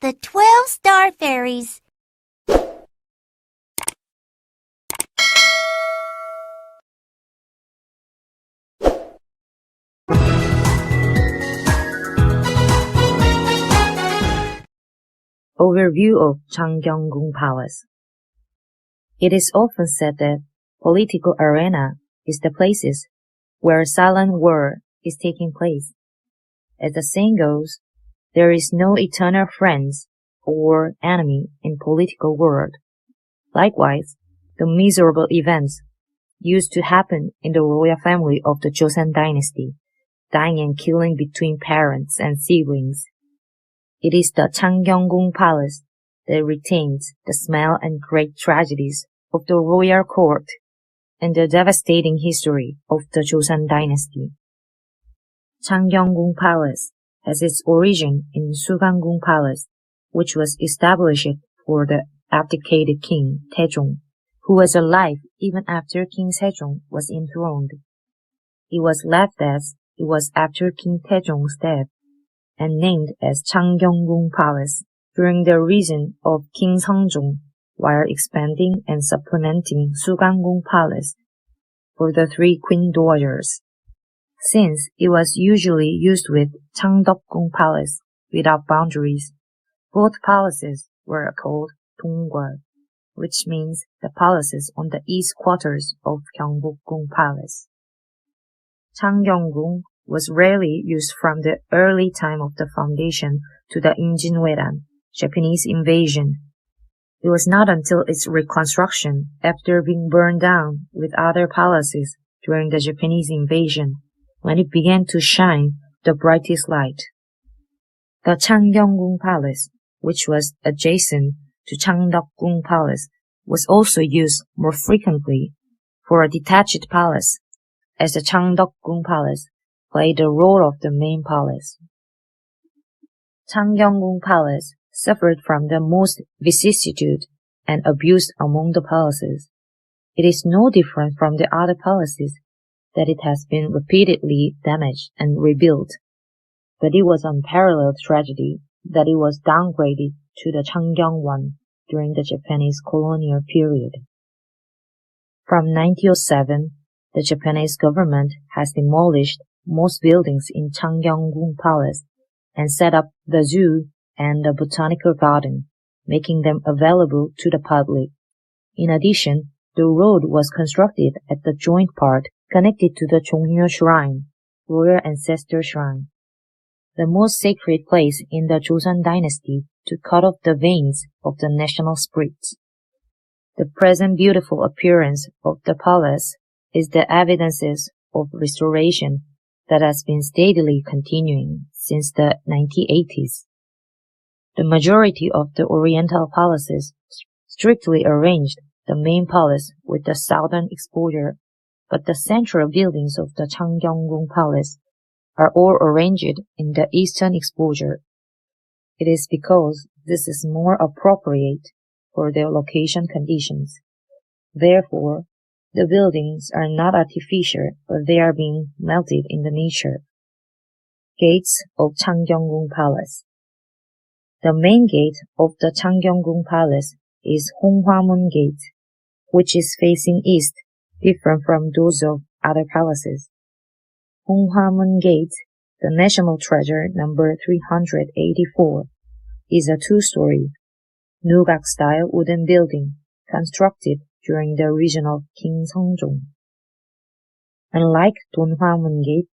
The 12 Star Fairies. Overview of Changgyeonggung Palace. It is often said that political arena is the places where silent war is taking place. As the saying goes, there is no eternal friends or enemy in political world. Likewise, the miserable events used to happen in the royal family of the Joseon dynasty, dying and killing between parents and siblings. It is the Changgyeonggung Palace that retains the smell and great tragedies of the royal court and the devastating history of the Joseon dynasty. Changgyeonggung Palace has its origin in Sugangung Palace, which was established for the abdicated king Taejong, who was alive even after King Sejong was enthroned. It was left as it was after King Taejong's death, and named as Changgyeonggung Palace during the reign of King Seongjong, while expanding and supplementing Sugangung Palace for the three queen daughters. Since it was usually used with Changgyeonggung Palace without boundaries, both palaces were called Donggwal, which means the palaces on the east quarters of Gyeongbokgung Palace. Changgyeonggung was rarely used from the early time of the foundation to the Imjinweran, Japanese invasion. It was not until its reconstruction after being burned down with other palaces during the Japanese invasion when it began to shine the brightest light. The Changgyeonggung Palace, which was adjacent to Changgyeonggung Palace, was also used more frequently for a detached palace, as the Changgyeonggung Palace played the role of the main palace. Changgyeonggung Palace suffered from the most vicissitude and abuse among the palaces. It is no different from the other palaces that it has been repeatedly damaged and rebuilt, but it was unparalleled tragedy that it was downgraded to the Changyong one during the Japanese colonial period. From 1907, the Japanese government has demolished most buildings in Changgyeonggung Palace and set up the zoo and the botanical garden, making them available to the public. In addition, the road was constructed at the joint part connected to the Chongnyo Shrine, Royal Ancestor Shrine, the most sacred place in the Joseon dynasty to cut off the veins of the national spirit. The present beautiful appearance of the palace is the evidences of restoration that has been steadily continuing since the 1980s. The majority of the Oriental palaces strictly arranged the main palace with the southern exposure, but the central buildings of the Changgyeonggung Palace are all arranged in the eastern exposure. It is because this is more appropriate for their location conditions. Therefore, the buildings are not artificial, but they are being melted in the nature. Gates of Changgyeonggung Palace. The main gate of the Changgyeonggung Palace is Honghwamun Gate, which is facing east, different from those of other palaces. Honghwamun Gate, the national treasure number 384, is a two-story, Nugak-style wooden building constructed during the reign of King Seongjong. Unlike Donhwamun Gate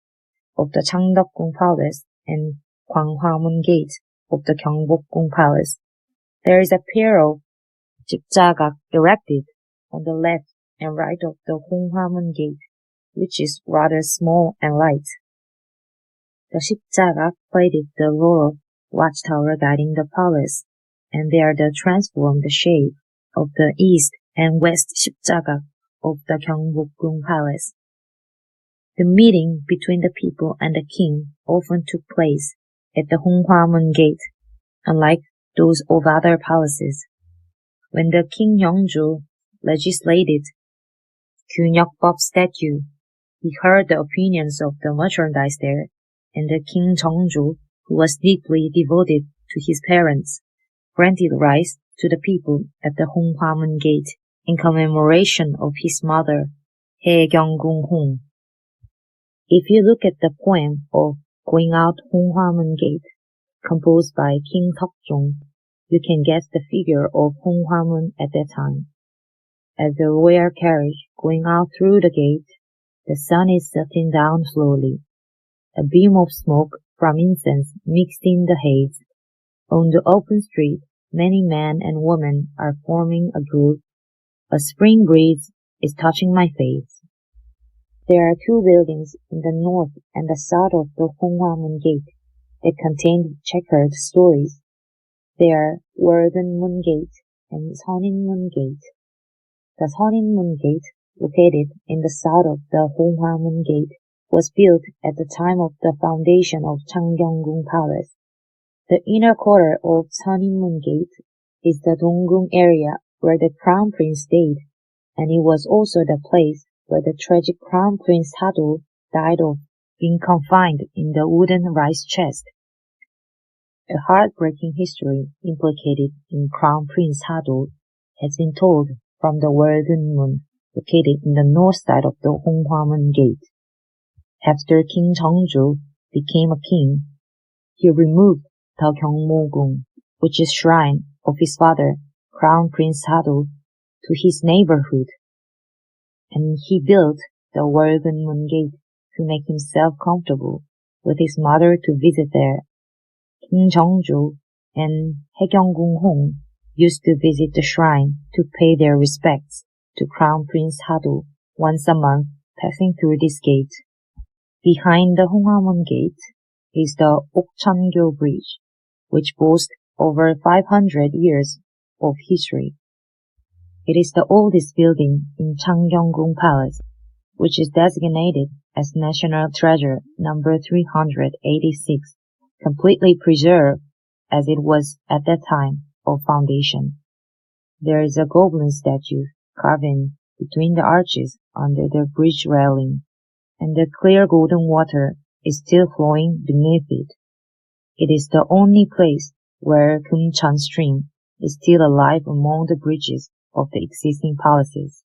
of the Changgyeonggung Palace and Gwanghwamun Gate of the Gyeongbokgung Palace, there is a pair of jibjagak erected on the left and right of the Honghwamun Gate, which is rather small and light. The shipjagak played the role of watchtower guiding the palace, and they are the transformed shape of the east and west shipjagak of the Gyeongbokgung Palace. The meeting between the people and the king often took place at the Honghwamun Gate, unlike those of other palaces. When the King Yeongjo legislated Gunyeokbop statute, he heard the opinions of the merchandise there, and the King Jeongjo, who was deeply devoted to his parents, granted rice to the people at the Honghwamun Gate in commemoration of his mother, Changgyeong-Gung. If you look at the poem of Going Out Honghwamun Gate, composed by King Seokjong, you can guess the figure of Honghwamun at that time. As the royal carriage going out through the gate, the sun is setting down slowly. A beam of smoke from incense mixed in the haze. On the open street, many men and women are forming a group. A spring breeze is touching my face. There are two buildings in the north and the south of the Honghwamun Gate that contain checkered stories. They are Waldenmun Gate and Seoninmun Gate. The Seoninmun Gate, located in the south of the Honghwamun Gate, was built at the time of the foundation of Changgyeonggung Palace. The inner quarter of Seoninmun Gate is the Donggung area where the Crown Prince stayed, and it was also the place where the tragic Crown Prince Sado died of being confined in the wooden rice chest. A heartbreaking history implicated in Crown Prince Sado has been told from the Waldenmun, located in the north side of the Honghwamun Gate. After King Jeongju became a king, he removed the Gyeongmo-gung, which is shrine of his father, Crown Prince Sado, to his neighborhood, and he built the Waldenmun Gate to make himself comfortable with his mother to visit there. King Jeongju and Changgyeong-Gung used to visit the shrine to pay their respects to Crown Prince Sado once a month, passing through this gate. Behind the Honghwamun Gate is the Octago Bridge, which boasts over 500 years of history. It is the oldest building in Changgyeonggung Palace, which is designated as National Treasure number 386, completely preserved as it was at that time of foundation. There is a Goblin Statue carved in between the arches under the bridge railing, and the clear golden water is still flowing beneath it. It is the only place where Kumcheon Stream is still alive among the bridges of the existing palaces.